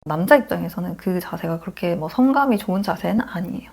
남자 입장에서는 그 자세가 그렇게 뭐 성감이 좋은 자세는 아니에요.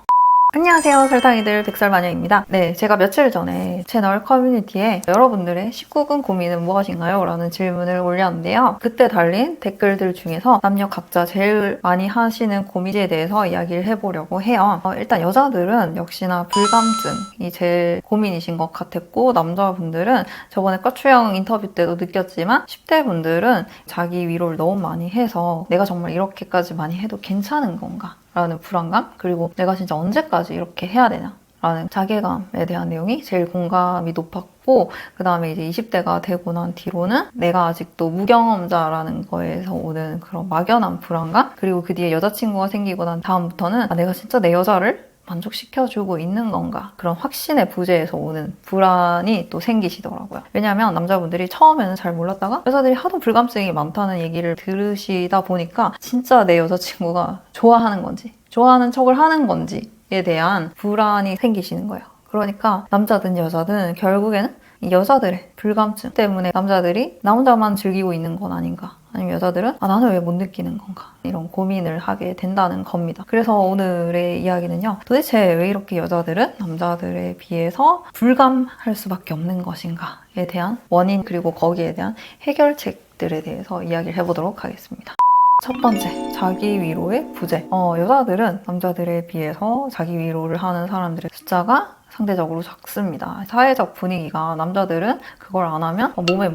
안녕하세요, 설탕이들 백설마녀입니다. 네, 제가 며칠 전에 채널 커뮤니티에 여러분들의 19금 고민은 무엇인가요? 라는 질문을 올렸는데요. 그때 달린 댓글들 중에서 남녀 각자 제일 많이 하시는 고민에 대해서 이야기를 해보려고 해요. 일단 여자들은 역시나 불감증이 제일 고민이신 것 같았고, 남자분들은 저번에 과추형 인터뷰 때도 느꼈지만 10대 분들은 자기 위로를 너무 많이 해서 내가 정말 이렇게까지 많이 해도 괜찮은 건가? 라는 불안감, 그리고 내가 진짜 언제까지 이렇게 해야 되냐 라는 자괴감에 대한 내용이 제일 공감이 높았고, 그 다음에 이제 20대가 되고 난 뒤로는 내가 아직도 무경험자라는 거에서 오는 그런 막연한 불안감, 그리고 그 뒤에 여자친구가 생기고 난 다음부터는 내가 진짜 내 여자를 만족시켜주고 있는 건가, 그런 확신의 부재에서 오는 불안이 또 생기시더라고요. 왜냐하면 남자분들이 처음에는 잘 몰랐다가 여자들이 하도 불감증이 많다는 얘기를 들으시다 보니까 진짜 내 여자친구가 좋아하는 건지 좋아하는 척을 하는 건지에 대한 불안이 생기시는 거예요. 그러니까 남자든 여자든 결국에는 이 여자들의 불감증 때문에 남자들이 나 혼자만 즐기고 있는 건 아닌가, 아니면 여자들은 나는 왜 못 느끼는 건가, 이런 고민을 하게 된다는 겁니다. 그래서 오늘의 이야기는요, 도대체 왜 이렇게 여자들은 남자들에 비해서 불감할 수밖에 없는 것인가에 대한 원인, 그리고 거기에 대한 해결책들에 대해서 이야기를 해보도록 하겠습니다. 첫 번째, 자기 위로의 부재. 여자들은 남자들에 비해서 자기 위로를 하는 사람들의 숫자가 상대적으로 작습니다. 사회적 분위기가 남자들은 그걸 안 하면 몸에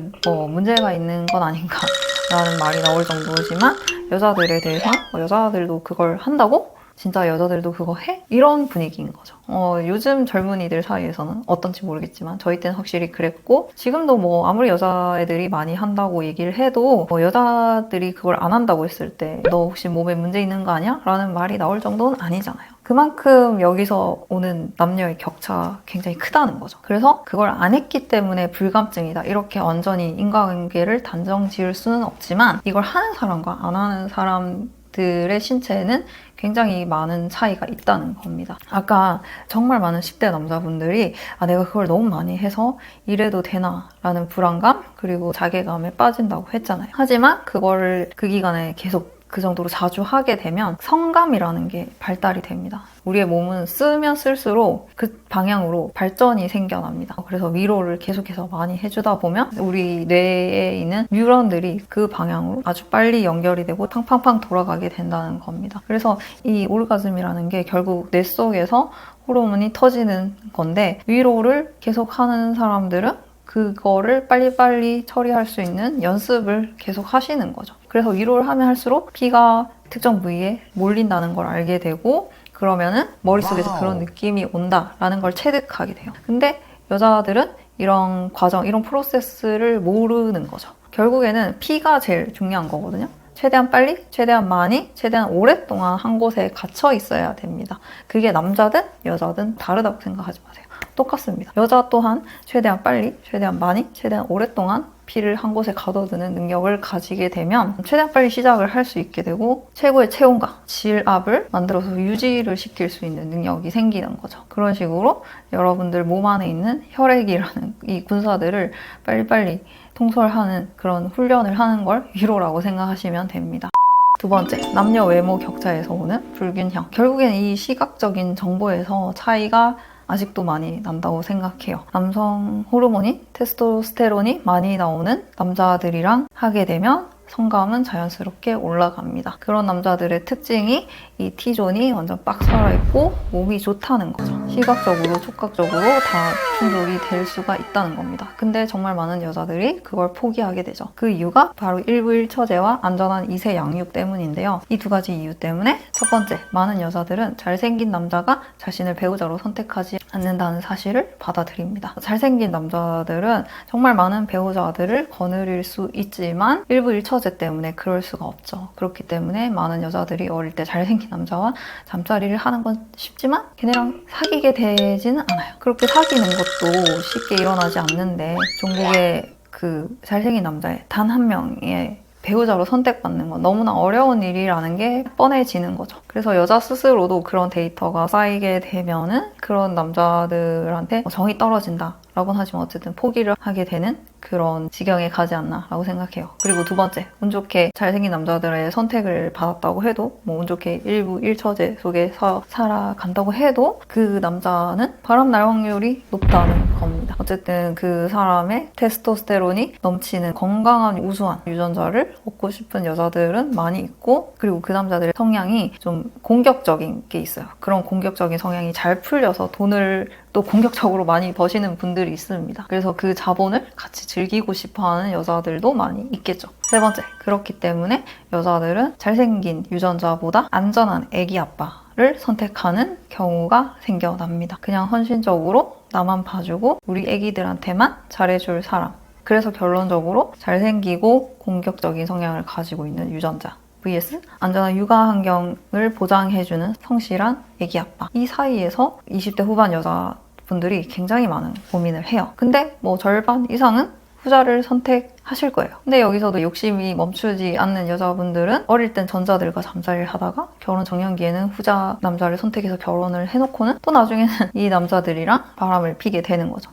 문제가 있는 건 아닌가 라는 말이 나올 정도지만, 여자들에 대해서 여자들도 그걸 한다고? 진짜 여자들도 그거 해? 이런 분위기인 거죠. 요즘 젊은이들 사이에서는 어떤지 모르겠지만 저희 때는 확실히 그랬고, 지금도 아무리 여자애들이 많이 한다고 얘기를 해도 여자들이 그걸 안 한다고 했을 때 너 혹시 몸에 문제 있는 거 아니야? 라는 말이 나올 정도는 아니잖아요. 그만큼 여기서 오는 남녀의 격차가 굉장히 크다는 거죠. 그래서 그걸 안 했기 때문에 불감증이다, 이렇게 완전히 인과관계를 단정 지을 수는 없지만, 이걸 하는 사람과 안 하는 사람들의 신체에는 굉장히 많은 차이가 있다는 겁니다. 아까 정말 많은 10대 남자분들이 내가 그걸 너무 많이 해서 이래도 되나 라는 불안감, 그리고 자괴감에 빠진다고 했잖아요. 하지만 그거를 그 기간에 계속 그 정도로 자주 하게 되면 성감이라는 게 발달이 됩니다. 우리의 몸은 쓰면 쓸수록 그 방향으로 발전이 생겨납니다. 그래서 위로를 계속해서 많이 해주다 보면 우리 뇌에 있는 뉴런들이 그 방향으로 아주 빨리 연결이 되고 팡팡팡 돌아가게 된다는 겁니다. 그래서 이 오르가즘이라는 게 결국 뇌 속에서 호르몬이 터지는 건데, 위로를 계속하는 사람들은 그거를 빨리빨리 처리할 수 있는 연습을 계속 하시는 거죠. 그래서 위로를 하면 할수록 피가 특정 부위에 몰린다는 걸 알게 되고, 그러면은 머릿속에서 그런 느낌이 온다라는 걸 체득하게 돼요. 근데 여자들은 이런 과정, 이런 프로세스를 모르는 거죠. 결국에는 피가 제일 중요한 거거든요. 최대한 빨리, 최대한 많이, 최대한 오랫동안 한 곳에 갇혀 있어야 됩니다. 그게 남자든 여자든 다르다고 생각하지 마세요. 똑같습니다. 여자 또한 최대한 빨리, 최대한 많이, 최대한 오랫동안 피를 한 곳에 가둬두는 능력을 가지게 되면 최대한 빨리 시작을 할 수 있게 되고, 최고의 체온과 질압을 만들어서 유지를 시킬 수 있는 능력이 생기는 거죠. 그런 식으로 여러분들 몸 안에 있는 혈액이라는 이 군사들을 빨리빨리 통솔하는 그런 훈련을 하는 걸 위로라고 생각하시면 됩니다. 두 번째, 남녀 외모 격차에서 오는 불균형. 결국엔 이 시각적인 정보에서 차이가 아직도 많이 난다고 생각해요. 남성 호르몬인 테스토스테론이 많이 나오는 남자들이랑 하게 되면 성감은 자연스럽게 올라갑니다. 그런 남자들의 특징이 이 T존이 완전 빡 살아있고 몸이 좋다는 거죠. 시각적으로, 촉각적으로 다 충족이 될 수가 있다는 겁니다. 근데 정말 많은 여자들이 그걸 포기하게 되죠. 그 이유가 바로 일부일처제와 안전한 이세 양육 때문인데요. 이 두 가지 이유 때문에, 첫 번째, 많은 여자들은 잘생긴 남자가 자신을 배우자로 선택하지 않는다는 사실을 받아들입니다. 잘생긴 남자들은 정말 많은 배우자들을 거느릴 수 있지만 일부일처제 때문에 그럴 수가 없죠. 그렇기 때문에 많은 여자들이 어릴 때 잘생긴 남자와 잠자리를 하는 건 쉽지만 걔네랑 사귀게 되지는 않아요. 그렇게 사귀는 것도 쉽게 일어나지 않는데, 종국에 그 잘생긴 남자의 단 한 명의 배우자로 선택받는 건 너무나 어려운 일이라는 게 뻔해지는 거죠. 그래서 여자 스스로도 그런 데이터가 쌓이게 되면은 그런 남자들한테 정이 떨어진다 라고는 하지만 어쨌든 포기를 하게 되는 그런 지경에 가지 않나 라고 생각해요. 그리고 두 번째, 운 좋게 잘생긴 남자들의 선택을 받았다고 해도 운 좋게 일부 1처제 속에서 살아간다고 해도 그 남자는 바람날 확률이 높다는 겁니다. 어쨌든 그 사람의 테스토스테론이 넘치는 건강한 우수한 유전자를 얻고 싶은 여자들은 많이 있고, 그리고 그 남자들의 성향이 좀 공격적인 게 있어요. 그런 공격적인 성향이 잘 풀려서 돈을 또 공격적으로 많이 버시는 분들이 있습니다. 그래서 그 자본을 같이 즐기고 싶어하는 여자들도 많이 있겠죠. 세 번째, 그렇기 때문에 여자들은 잘생긴 유전자보다 안전한 아기 아빠를 선택하는 경우가 생겨납니다. 그냥 헌신적으로 나만 봐주고 우리 아기들한테만 잘해줄 사람. 그래서 결론적으로 잘생기고 공격적인 성향을 가지고 있는 유전자 vs 안전한 육아 환경을 보장해주는 성실한 아기 아빠. 이 사이에서 20대 후반 여자분들이 굉장히 많은 고민을 해요. 근데 뭐 절반 이상은 후자를 선택하실 거예요. 근데 여기서도 욕심이 멈추지 않는 여자분들은 어릴 땐 전자들과 잠자리를 하다가 결혼 정년기에는 후자 남자를 선택해서 결혼을 해놓고는 또 나중에는 이 남자들이랑 바람을 피게 되는 거죠.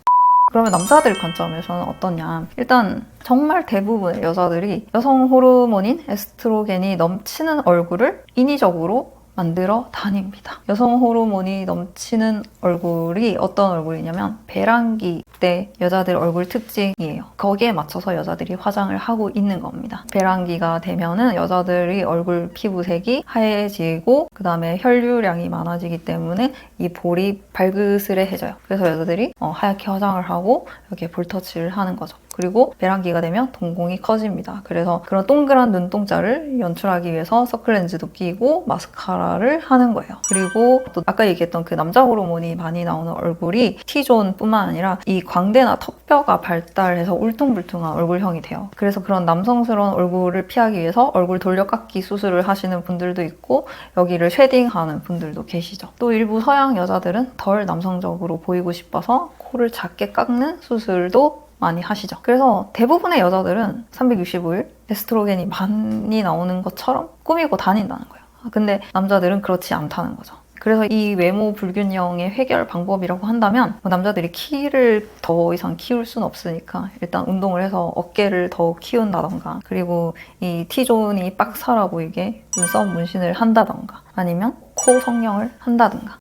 그러면 남자들 관점에서는 어떠냐? 일단 정말 대부분의 여자들이 여성 호르몬인 에스트로겐이 넘치는 얼굴을 인위적으로 만들어 다닙니다. 여성 호르몬이 넘치는 얼굴이 어떤 얼굴이냐면 배란기 때 여자들 얼굴 특징이에요. 거기에 맞춰서 여자들이 화장을 하고 있는 겁니다. 배란기가 되면은 여자들이 얼굴 피부색이 하얘지고 그 다음에 혈류량이 많아지기 때문에 이 볼이 발그스레해져요. 그래서 여자들이 하얗게 화장을 하고 이렇게 볼터치를 하는 거죠. 그리고 배란기가 되면 동공이 커집니다. 그래서 그런 동그란 눈동자를 연출하기 위해서 서클렌즈도 끼고 마스카라를 하는 거예요. 그리고 또 아까 얘기했던 그 남자 호르몬이 많이 나오는 얼굴이 T존뿐만 아니라 이 광대나 턱뼈가 발달해서 울퉁불퉁한 얼굴형이 돼요. 그래서 그런 남성스러운 얼굴을 피하기 위해서 얼굴 돌려깎기 수술을 하시는 분들도 있고 여기를 쉐딩하는 분들도 계시죠. 또 일부 서양 여자들은 덜 남성적으로 보이고 싶어서 코를 작게 깎는 수술도 많이 하시죠. 그래서 대부분의 여자들은 365일 에스트로겐이 많이 나오는 것처럼 꾸미고 다닌다는 거예요. 근데 남자들은 그렇지 않다는 거죠. 그래서 이 외모 불균형의 해결 방법이라고 한다면 남자들이 키를 더 이상 키울 수는 없으니까 일단 운동을 해서 어깨를 더 키운다던가, 그리고 이 T존이 빡 살아 보이게 눈썹 문신을 한다던가, 아니면 코 성형을 한다던가.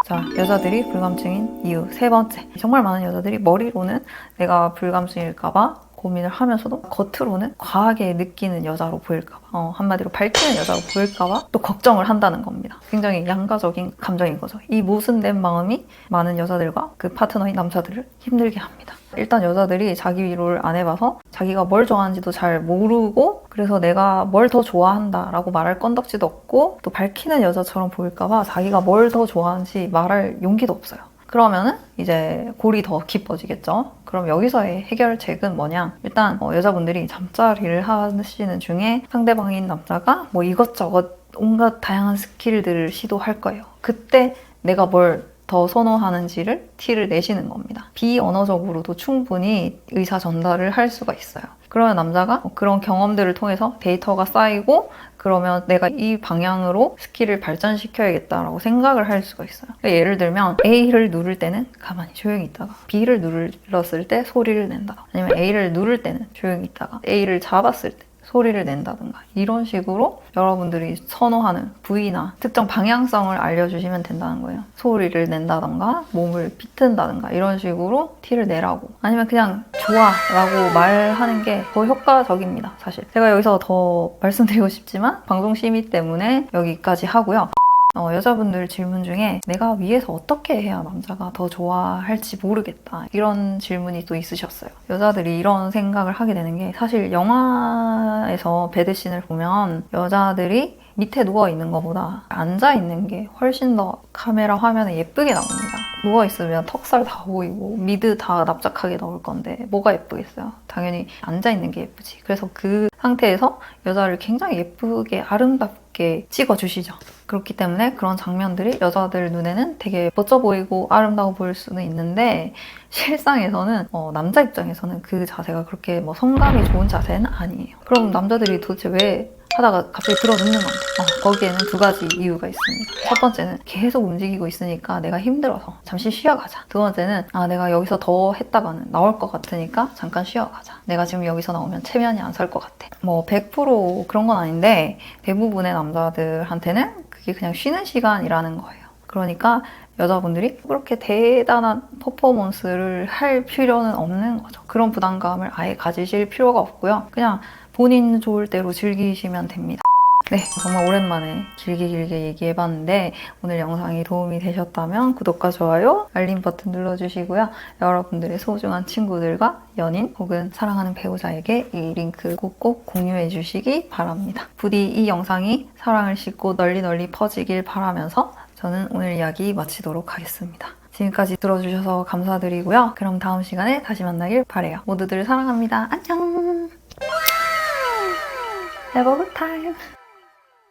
자, 여자들이 불감증인 이유 세 번째. 정말 많은 여자들이 머리로는 내가 불감증일까봐 고민을 하면서도 겉으로는 과하게 느끼는 여자로 보일까봐, 한마디로 밝히는 여자로 보일까봐 또 걱정을 한다는 겁니다. 굉장히 양가적인 감정인 거죠. 이 모순된 마음이 많은 여자들과 그 파트너인 남자들을 힘들게 합니다. 일단 여자들이 자기 위로를 안 해봐서 자기가 뭘 좋아하는지도 잘 모르고, 그래서 내가 뭘 더 좋아한다 라고 말할 건덕지도 없고, 또 밝히는 여자처럼 보일까봐 자기가 뭘 더 좋아하는지 말할 용기도 없어요. 그러면은 이제 골이 더 깊어지겠죠. 그럼 여기서의 해결책은 뭐냐? 일단 여자분들이 잠자리를 하시는 중에 상대방인 남자가 뭐 이것저것 온갖 다양한 스킬들을 시도할 거예요. 그때 내가 뭘 더 선호하는지를 티를 내시는 겁니다. 비언어적으로도 충분히 의사 전달을 할 수가 있어요. 그러면 남자가 그런 경험들을 통해서 데이터가 쌓이고, 그러면 내가 이 방향으로 스킬을 발전시켜야겠다라고 생각을 할 수가 있어요. 그러니까 예를 들면 A를 누를 때는 가만히 조용히 있다가 B를 눌렀을 때 소리를 낸다. 아니면 A를 누를 때는 조용히 있다가 A를 잡았을 때 소리를 낸다든가, 이런 식으로 여러분들이 선호하는 부위나 특정 방향성을 알려주시면 된다는 거예요. 소리를 낸다든가 몸을 비튼다든가 이런 식으로 티를 내라고, 아니면 그냥 좋아 라고 말하는 게 더 효과적입니다. 사실 제가 여기서 더 말씀드리고 싶지만 방송 심의 때문에 여기까지 하고요. 여자분들 질문 중에 내가 위에서 어떻게 해야 남자가 더 좋아할지 모르겠다, 이런 질문이 또 있으셨어요. 여자들이 이런 생각을 하게 되는 게, 사실 영화에서 배드신을 보면 여자들이 밑에 누워있는 것보다 앉아있는 게 훨씬 더 카메라 화면에 예쁘게 나옵니다. 누워있으면 턱살 다 보이고 미드 다 납작하게 나올 건데 뭐가 예쁘겠어요? 당연히 앉아있는 게 예쁘지. 그래서 그 상태에서 여자를 굉장히 예쁘게 아름답게 찍어주시죠. 그렇기 때문에 그런 장면들이 여자들 눈에는 되게 멋져 보이고 아름다워 보일 수는 있는데 실상에서는 남자 입장에서는 그 자세가 그렇게 뭐 성감이 좋은 자세는 아니에요. 그럼 남자들이 도대체 왜 하다가 갑자기 들어눕는 건데 거기에는 두 가지 이유가 있습니다. 첫 번째는 계속 움직이고 있으니까 내가 힘들어서 잠시 쉬어가자. 두 번째는 내가 여기서 더 했다가는 나올 것 같으니까 잠깐 쉬어가자. 내가 지금 여기서 나오면 체면이 안 살 것 같아. 뭐 100% 그런 건 아닌데 대부분의 남자들한테는 그게 그냥 쉬는 시간이라는 거예요. 그러니까 여자분들이 그렇게 대단한 퍼포먼스를 할 필요는 없는 거죠. 그런 부담감을 아예 가지실 필요가 없고요. 그냥 본인 좋을 대로 즐기시면 됩니다. 네, 정말 오랜만에 길게 얘기해봤는데 오늘 영상이 도움이 되셨다면 구독과 좋아요, 알림 버튼 눌러주시고요. 여러분들의 소중한 친구들과 연인 혹은 사랑하는 배우자에게 이 링크 꼭꼭 공유해주시기 바랍니다. 부디 이 영상이 사랑을 싣고 널리 퍼지길 바라면서 저는 오늘 이야기 마치도록 하겠습니다. 지금까지 들어주셔서 감사드리고요. 그럼 다음 시간에 다시 만나길 바래요. 모두들 사랑합니다. 안녕! Have a good time!